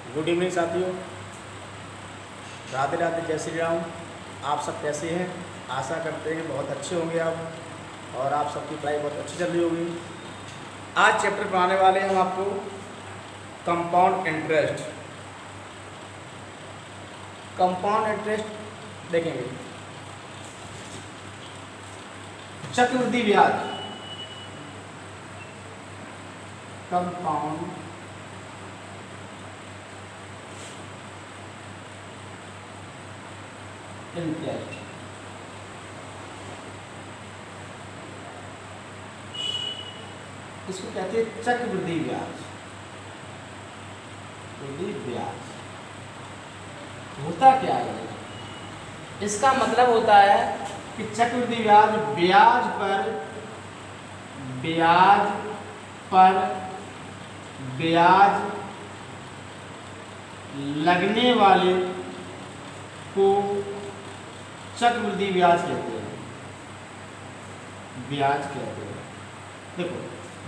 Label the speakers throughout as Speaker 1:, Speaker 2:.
Speaker 1: Good evening साथियों, राधे राधे, जय श्री राम। आप सब कैसे हैं? आशा करते हैं बहुत अच्छे होंगे आप और आप सबकी पढ़ाई बहुत अच्छी चल रही होगी। आज चैप्टर पढ़ाने वाले हैं हम आपको कंपाउंड इंटरेस्ट। कंपाउंड इंटरेस्ट देखेंगे, चक्रवृद्धि ब्याज, कंपाउंड इंटरेस्ट। इसको कहते हैं चक्रवृद्धि ब्याज। वृद्धि ब्याज होता क्या है? इसका मतलब होता है कि चक्रवृद्धि ब्याज ब्याज लगने वाले को चक्रवृद्धि ब्याज कहते हैं। ब्याज कहते हैं। देखो,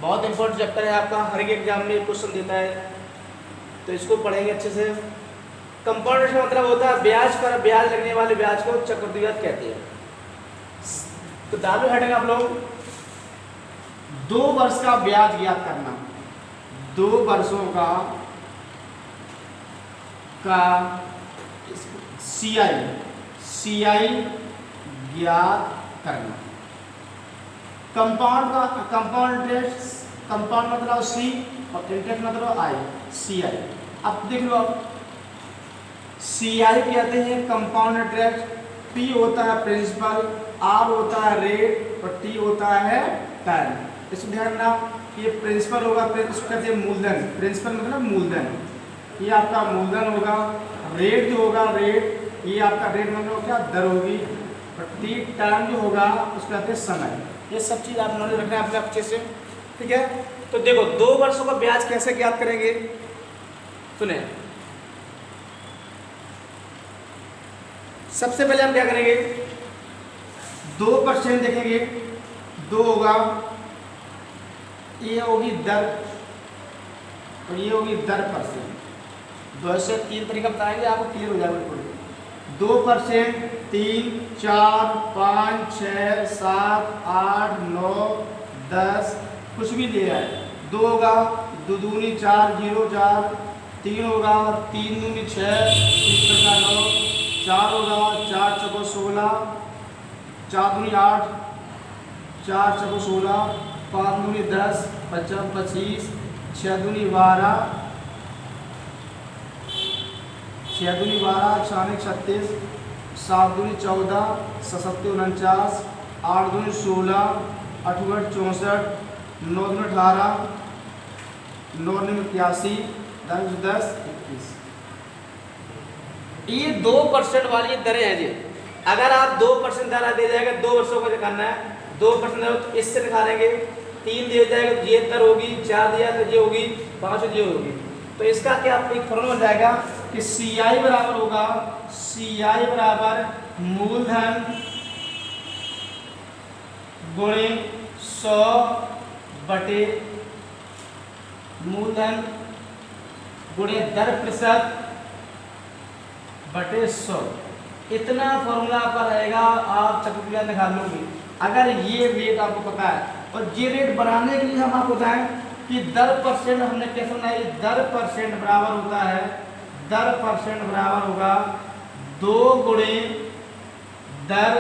Speaker 1: बहुत इंपॉर्टेंट चैप्टर है आपका, हर एक एग्जाम में क्वेश्चन देता है, तो इसको पढ़ेंगे अच्छे से। कंपाउंड इंटरेस्ट का मतलब होता है ब्याज पर ब्याज लगने वाले ब्याज को चक्रवृद्धि ब्याज कहते हैं। तो डालो हेडिंग आप लोग, 2 वर्ष का ब्याज ज्ञात करना। 2 वर्षों का सीआई ज्ञात करना। कंपाउंड मतलब सी और इंटरेस्ट मतलब आई, सीआई। अब देख लो, अब सीआई कहते हैं कंपाउंड इंटरेस्ट, पी होता है प्रिंसिपल, आर होता है रेट और टी होता है टाइम। इसको ध्यान रखना, ये प्रिंसिपल होगा, इसको कहते हैं मूलधन। प्रिंसिपल मतलब मूलधन, ये आपका मूलधन होगा। रेट जो होगा, रेट ये आपका रेट मतलब क्या, दर होगी। और टी टाइम जो होगा उसको कहते हैं समय। ये सब चीज़ आप नॉलेज रखना है अपने अच्छे से, ठीक है। तो देखो, 2 वर्षों का ब्याज कैसे ज्ञात करेंगे, सुने। सबसे पहले हम क्या करेंगे, 2% देखेंगे। 2 होगा, ये होगी दर और ये होगी दर %। 2 से 3 तरीका बताएंगे, आपको क्लियर हो जाएगा। 2%, 3, 4, 5, 6, 7, 8, 9, 10, कुछ भी दिया है। 2 होगा, 2 दूनी 4, 0, 4, 3 होगा, 3 दूनी 6, 3 का 9, 4 होगा, 4 चौको 16, 4 दूनी 8, 4 चौको 16, 5 दूनी 10, 5 25, 6 दूनी 12, 6 दूनी 12, 6 36, 7 दूनी 14, 7 49, 8 दूनी 16, 8 64, 9 दूनी 18, 9 81, 10 21। ये 2% वाली दरें हैं जी। अगर आप 2% दर दे जाएगा, 2 वर्षों को निकालना है, 2% दर तो इससे निकालेंगे। 3 दिया जाएगा तो ये दर होगी, 4 दिया तो ये होगी, 5 ये होगी। तो इसका क्या एक फॉर्मूला हो जाएगा कि सीआई बराबर होगा, सीआई बराबर मूलधन गुणे 100 बटे मूलधन गुणे दर प्रतिशत बटे 100। इतना फॉर्मूला आपका रहेगा, आप चक्रवृद्धि ब्याज निकाल लोगे अगर ये रेट आपको पता है। और ये रेट बनाने के लिए हम आपको बताएं कि दर % हमने कैसे बनाई। दर % बराबर होता है, दर % बराबर होगा 2 गुणे दर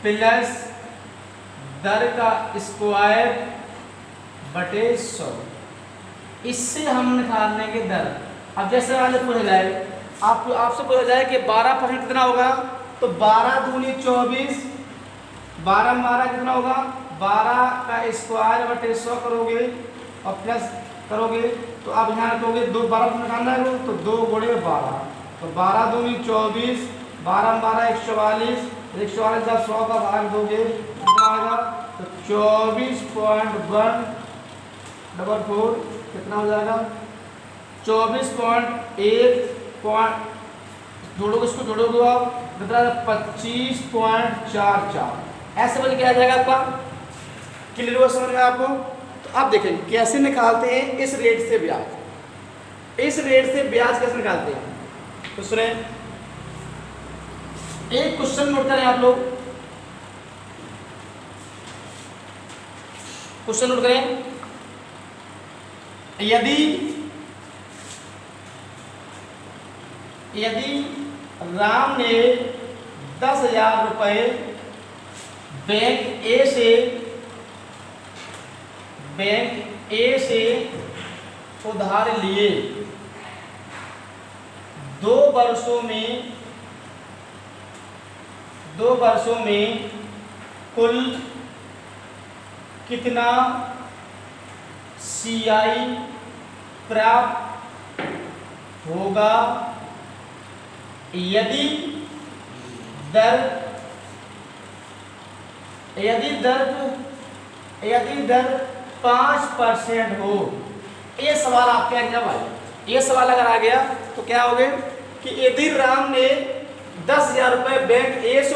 Speaker 1: प्लस दर का स्क्वायर बटे 100। इससे हम निकाल लेंगे दर। अब जैसे वाले पूछा जाए, आपसे पूछा जाए कि 12% कितना होगा, तो 12 दूनी 24, 12 में 12 कितना होगा, 12 का स्क्वायर बटे 100 करोगे और प्लस करोगे तो आप यहाँ रखोगे 12 निकालना है तो 2 गुणे 12, तो 12 दूनी 24, 12 में 12 144, 144 जब 100 का भाग दोगे कितना आएगा, तो 24.144 कितना हो जाएगा, 24.1 जोड़ोगे, इसको जोड़ोगे आप कितना 25.44। ऐसे बन के आ जाएगा आपका। क्लियर हुआ समझ में आपको? तो अब देखें कैसे निकालते हैं इस रेट से ब्याज। इस रेट से ब्याज कैसे निकालते हैं? तो सुने, एक क्वेश्चन नोट करें आप लोग, क्वेश्चन नोट करें। यदि राम ने 10,000 रुपये बैंक ए से उधार लिए, 2 वर्षों में कुल कितना CI प्राप्त होगा यदि दर 5% हो? ये सवाल आपके यहाँ क्या भाई? ये सवाल अगर आ गया तो क्या हो गए कि यदि राम ने 10,000 रुपये बैंक ए से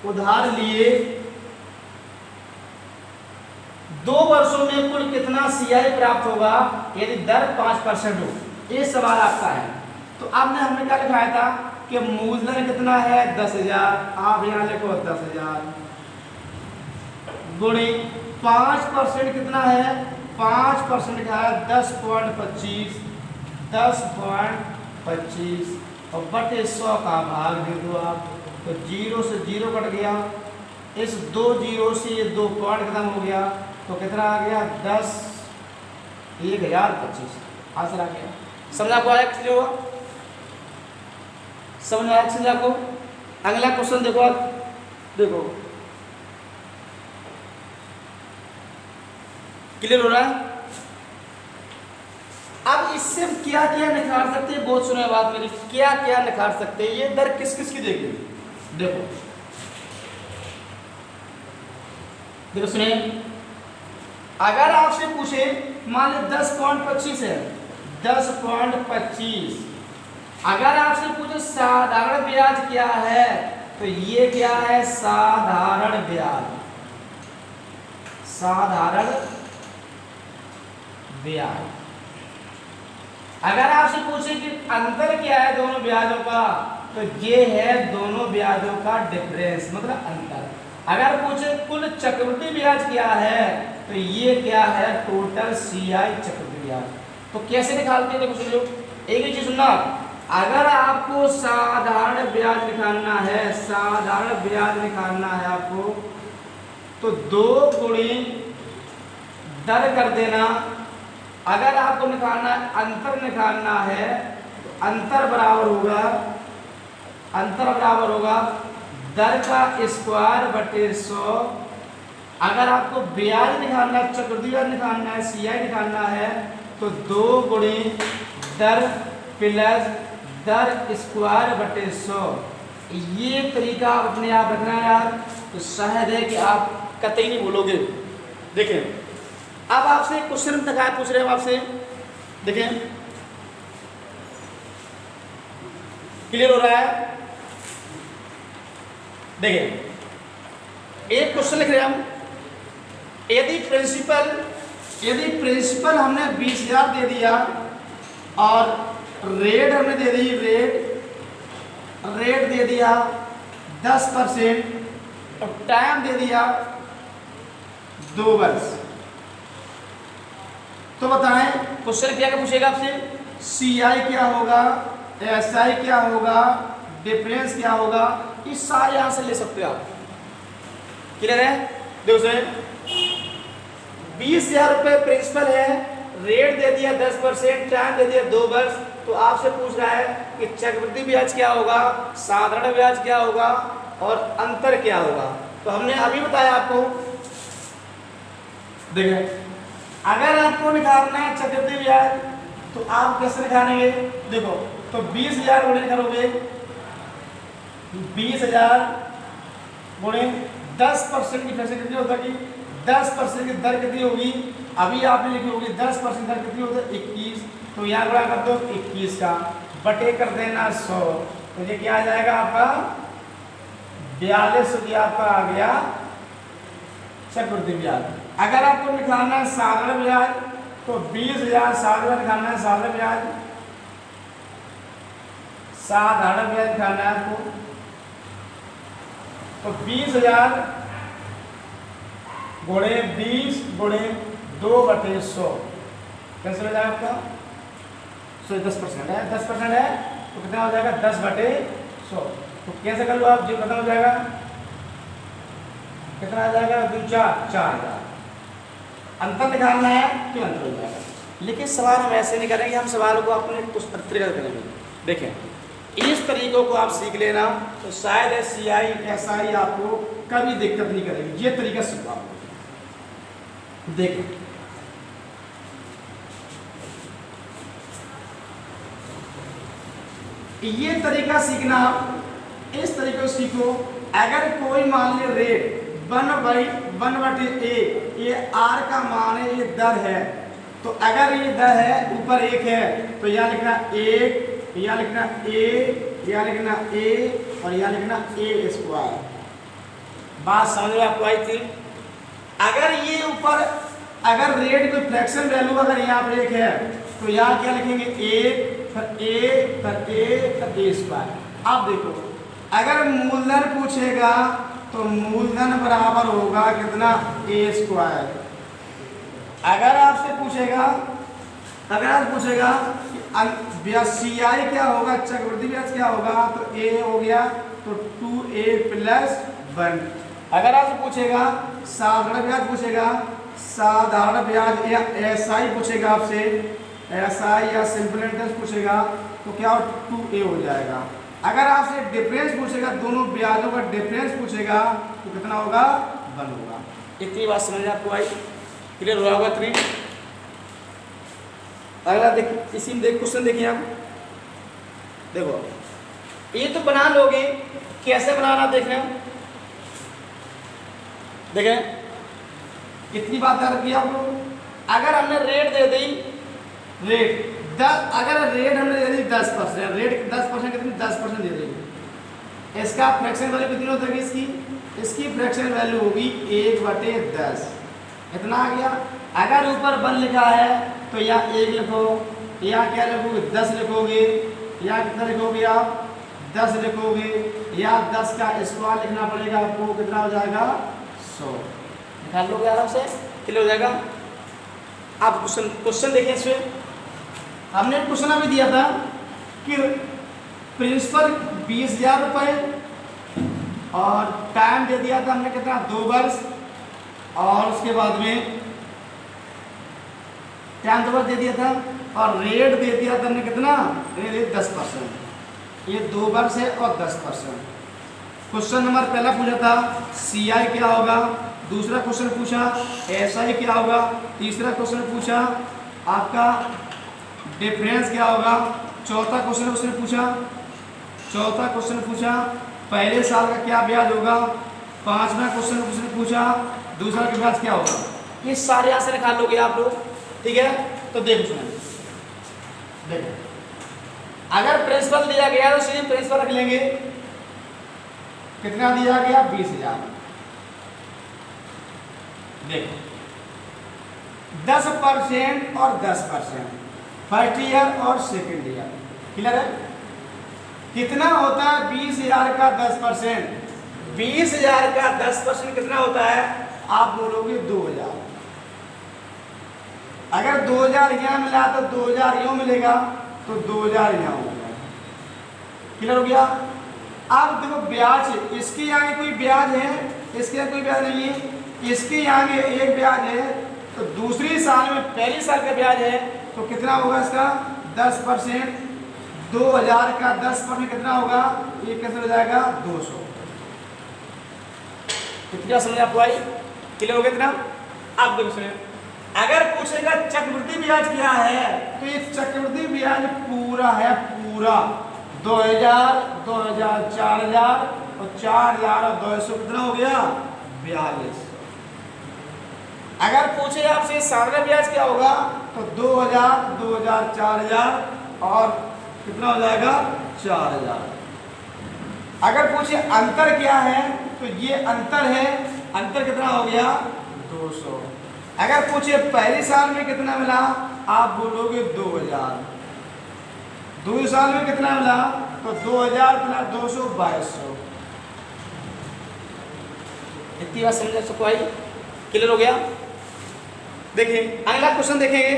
Speaker 1: उधार लिए 2 वर्षों में कुल कितना CI प्राप्त होगा यदि दर 5% हो? ये सवाल आपका है। तो आपने हमने क्या लिखाया था कि मूलधन कितना है 10,000, आप यहाँ लिखो 10,000 गुणे 5% कितना है, 5% का है 10.25 और बटे 100 का भाग दे दो आप, तो 0 से 0 कट गया, इस 2 0 से ये 2 पॉइंट खत्म हो गया, तो कितना आ गया 10,025 आंसर आ गया। समझ आपको आया किस होगा? समझ आया समझ आपको? अगला क्वेश्चन देखो आप, देखो क्लियर हो रहा है? अब इससे हम क्या क्या निकाल सकते हैं? बहुत सुने बात मेरी, क्या क्या निकाल सकते हैं? ये दर किस किस की देगी? देखो सुने, अगर आपसे पूछे मान लो 10.25 है, 10.25, अगर आपसे पूछे साधारण ब्याज क्या है, तो ये क्या है साधारण ब्याज, साधारण ब्याज। अगर आपसे पूछे कि अंतर क्या है दोनों ब्याजों का, तो ये है दोनों ब्याजों का डिफरेंस, मतलब अंतर। अगर पूछे कुल चक्रवृद्धि ब्याज क्या है, तो ये क्या है टोटल CI चक्रवृद्धि ब्याज। तो कैसे निकालते हैं? देखो सुनो, एक ही चीज सुनना, अगर आपको साधारण ब्याज निकालना है, साधारण ब्याज निकालना है आपको, तो 2 गुणे दर कर देना। अगर आपको निकालना है अंतर निकालना है, तो अंतर बराबर होगा दर का स्क्वायर बटे 100। अगर आपको ब्याज निकालना है, चक्रवृद्धि ब्याज निकालना है, CI निकालना है, तो 2 गुणे दर प्लस दर स्क्वायर बटे 100। ये तरीका आप अपने आप रखना है यार, तो शायद है कि आप कतई नहीं भूलोगे। देखें अब आपसे क्वेश्चन पूछ रहे हैं आपसे, देखें क्लियर हो रहा है? देखें एक क्वेश्चन लिख रहे हैं हम, यदि प्रिंसिपल हमने 20,000 दे दिया और रेट हमने दे दी, रेट दे दिया 10% और टाइम दे दिया 2 वर्ष, तो बताएं क्वेश्चन क्या पूछेगा आपसे? CI क्या होगा, SI क्या होगा, डिफरेंस क्या होगा, ये सारे आंसर ले सकते हो आप। क्लियर है? देखो सर 20,000 रुपये प्रिंसिपल है, रेट दे दिया 10%, टाइम दे दिया 2 वर्ष, तो आपसे पूछ रहा है कि चक्रवृद्धि ब्याज क्या होगा, साधारण ब्याज क्या होगा और अंतर क्या होगा। तो हमने अभी बताया आपको। देखिए अगर आपको निकालना है चक्रवृद्धि ब्याज, तो आप कैसे निकालेंगे? देखो तो 20,000 गुणे करोगे, 20,000 गुणे 10% की फैसिलिटी कितनी होता है? 10% की दर कितनी होगी? अभी आपने लिखी होगी 10% दर कितनी होती है? 21। तो यहाँ गुणा कर दो 21 का, बटे कर देना 100, तो ये क्या आ जाएगा आपका 42 आपका आ गया चक्रवृद्धि ब्याज। अगर आपको निकालना है साधारण ब्याज, तो 20,000 साधारण दिखाना है, साधारण ब्याज, साधारण ब्याज दिखाना है आपको। तो 20,000 गुणे 20 गुणे 2/100 कैसे हो जाएगा आपका? 10% है, 10% है तो कितना हो जाएगा? 10/100। तो कैसे कर लो आप, जो खत्म हो जाएगा, कितना आ जाएगा? 2 4 4,000। अंतर दिखाना है कि अंतर हो जाएगा। लेकिन सवाल हम ऐसे नहीं करेंगे, हम सवाल को अपने कुछ तरीके से करेंगे। देखें, इस तरीकों को आप सीख लेना तो शायद SCI SI आपको कभी दिक्कत नहीं करेगी। ये तरीका सीखो आप। देखें, ये तरीका सीखना, इस तरीके को सीखो। अगर कोई मान लीजिए रेट 1/A, ये R का मान है, ये दर है, तो अगर ये दर है ऊपर 1 है तो यहाँ लिखना 1, यहाँ लिखना A, यहाँ लिखना A और यहाँ लिखना A²। बात समझ में आपको आई थी? अगर ये ऊपर, अगर रेट कोई फ्रैक्शन वैल्यू अगर यहाँ पर 1 है तो यहाँ क्या लिखेंगे? 1 फिर A फिर A²। अब देखो, अगर मूलधन पूछेगा तो मूलधन बराबर होगा कितना? A²। अगर आपसे पूछेगा कि CI क्या होगा, चक्रवृद्धि ब्याज क्या होगा, तो A हो गया तो 2A + 1। अगर आपसे पूछेगा साधारण ब्याज, पूछेगा साधारण ब्याज या SI पूछेगा आपसे, SI या सिंपल इंटरेस्ट पूछेगा तो क्या 2A हो जाएगा। अगर आपसे डिफरेंस पूछेगा, दोनों ब्याजों का डिफरेंस पूछेगा तो कितना होगा? 1 होगा। इतनी बात समझ आपको आई? क्लियर हुआ होगा? 3। अगला देखिए, इसी में क्वेश्चन देखिए आप। देखो, ये तो बना लोगे, कैसे बनाना देख रहे हो? देखें, कितनी बात याद रखी आप लोग। अगर हमने रेट दे दी, अगर रेट हमने दे दी 10%, रेट 10% कितनी? 10% दे देंगे। इसका फ्रैक्शन वैल्यू कितनी हो जाएगी? इसकी फ्रैक्शन वैल्यू होगी 1/10। इतना आ गया। अगर ऊपर 1 लिखा है तो यहाँ 1 लिखो, यहाँ क्या लिखोगे? 10 लिखोगे। यहाँ कितना लिखोगे आप? 10 लिखोगे। यहाँ 10 का स्क्वायर लिखना पड़ेगा आपको, कितना हो जाएगा? 100। निकाल लोगे आराम से, क्लियर हो जाएगा। आप क्वेश्चन देखिए, इसमें हमने क्वेश्चन अभी दिया था कि प्रिंसिपल 20,000 रुपये और टाइम दे दिया था हमने कितना? 2 वर्ष। और उसके बाद में टाइम 2 वर्ष दे दिया था और रेट दे दिया था हमने कितना? रेट 10%। ये 2 वर्ष है और 10%। क्वेश्चन नंबर पहला पूछा था CI क्या होगा, दूसरा क्वेश्चन पूछा SI क्या होगा, तीसरा क्वेश्चन पूछा आपका डिफरेंस क्या होगा, चौथा क्वेश्चन पूछा पहले साल का क्या ब्याज होगा, पांचवा क्वेश्चन पूछा दूसरा के ब्याज क्या होगा। ये सारे आंसर निकाल लोगे आप लोग, ठीक है। तो देखो, अगर प्रिंसिपल दिया गया तो सीधे प्रिंसिपल रख लेंगे। कितना दिया गया? 20,000। देखो, 10% और 10%, फर्स्ट ईयर और सेकेंड ईयर, क्लियर है? कितना होता है 20,000 का 10%? 20,000 का 10% कितना होता है? आप बोलोगे 2,000। अगर 2,000 यहाँ मिला तो 2,000 यूँ मिलेगा, तो 2,000 यहाँ हो गया। क्लियर हो गया? अब देखो ब्याज, इसके यहाँ कोई ब्याज है, इसके यहाँ कोई ब्याज नहीं है, इसके यहाँ एक ब्याज है, तो दूसरी साल में पहली साल का ब्याज है, तो कितना होगा इसका? 10%। 2,000 का 10% कितना होगा? ये कैसे हो जाएगा? 200। कितना समझ आपको आई? क्लियर हो गया इतना? अब देखो सुनिए, अगर पूछेगा चक्रवृद्धि ब्याज क्या है, तो ये चक्रवृद्धि ब्याज पूरा है, पूरा 2,000, 2,000, 4,000 और 4,000 और 200 कितना हो गया? 42। अगर पूछे आपसे साधारण ब्याज क्या होगा, तो 2,000, 2,000, 4,000 और कितना हो जाएगा? 4,000। अगर पूछे अंतर क्या है, तो ये अंतर है, अंतर कितना हो गया? 200। अगर पूछे पहले साल में कितना मिला, आप बोलोगे 2000। दूसरे साल में कितना मिला, तो 2000 प्लस 200 2200। इतनी बात समझ सबको आई, क्लियर हो गया। देखिए अगला क्वेश्चन देखेंगे,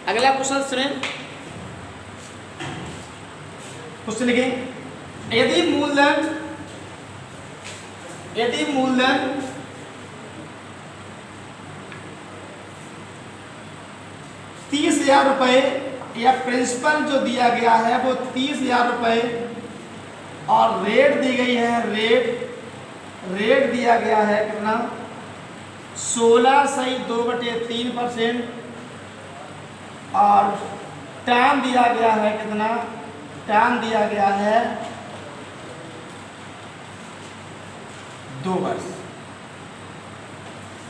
Speaker 1: अगला क्वेश्चन सुने। क्वेश्चन लिखें, यदि मूलधन 30,000 रुपए या प्रिंसिपल जो दिया गया है वो 30,000 रुपए और रेट दी गई है, रेट दिया गया है कितना 16/2/3% और टाइम दिया गया है कितना, टाइम दिया गया है 2 वर्ष।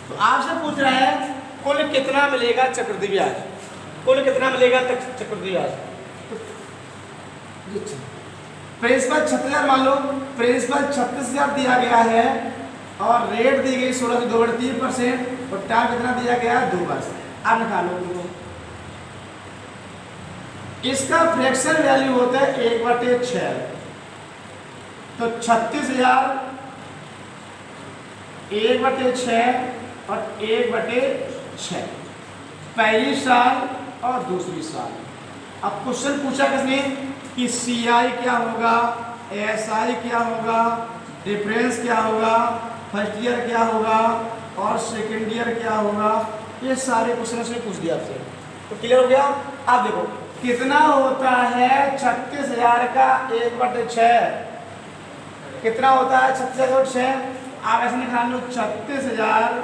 Speaker 1: तो आपसे पूछ रहा है कुल कितना मिलेगा चक्रवृद्धि ब्याज, कुल कितना मिलेगा चक्रवृद्धि ब्याज। प्रिंसिपल 36,000 मान लो, प्रिंसिपल 36,000 दिया गया है और रेट दी गई 16/2/3% और टाइम कितना दिया गया है 2 वर्ष। अब निकालो उनको, इसका फ्रैक्शन वैल्यू होता है 1/6। तो 36,000 1/6 और 1/6 पहली साल और दूसरी साल। अब क्वेश्चन पूछा किसने कि CI क्या होगा, SI क्या होगा, डिफरेंस क्या होगा, फर्स्ट ईयर क्या होगा और सेकेंड ईयर क्या होगा, ये सारे क्वेश्चन उसने पूछ दिया आपसे। तो क्लियर हो गया। आप देखो कितना होता है 36,000 का 1/6, कितना होता है 36,000। आप ऐसे निकाल लो 36,000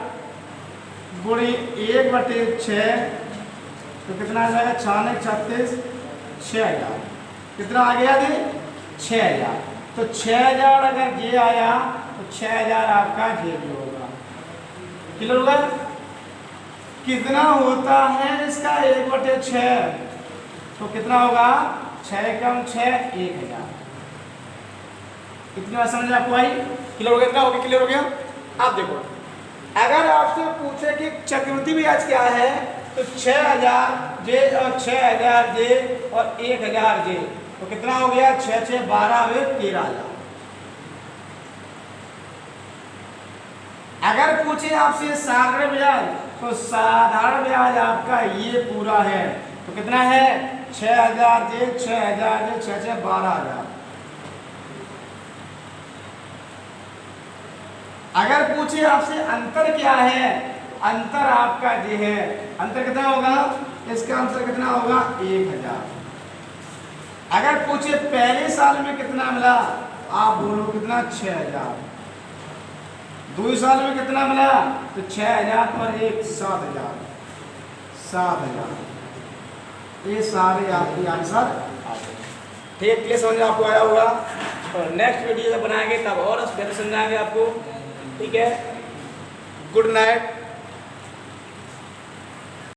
Speaker 1: गुणे 1/6 तो कितना आ जाएगा 6×36 6,000। कितना आ गया ये 6,000। तो 6,000 अगर ये आया तो 6,000 आपका ये भी होगा। क्लियर होगा। कितना होता है इसका 1/6 तो कितना होगा 6 कम 6 1,000। इतनी बात समझ आपको आई, क्लियर हो गया। कितना हो गया, क्लियर हो गया। आप देखो अगर आपसे पूछे कि चक्रवृद्धि ब्याज क्या है तो 6,000 जे और 6,000 जे और 1,000 जे तो कितना हो गया 6 6 12 13,000। अगर पूछे आपसे साधारण ब्याज तो साधारण ब्याज आपका ये पूरा है तो कितना है 6,000 जे 6,000 जे 6 6 12,000। अगर पूछे आपसे अंतर क्या है, अंतर आपका ये है, अंतर कितना होगा, इसका अंतर कितना होगा 1,000। अगर पूछे पहले साल में कितना मिला, आप बोलो कितना 6,000। दूसरे साल में कितना मिला तो 6,000 और 1 7,000 7,000। ये सारे आपके आंसर आ गए। ठीक है, समझ आपको आया होगा। और नेक्स्ट वीडियो जब बनाएंगे तब और बेहतर समझाएंगे आपको। ठीक है, गुड नाइट।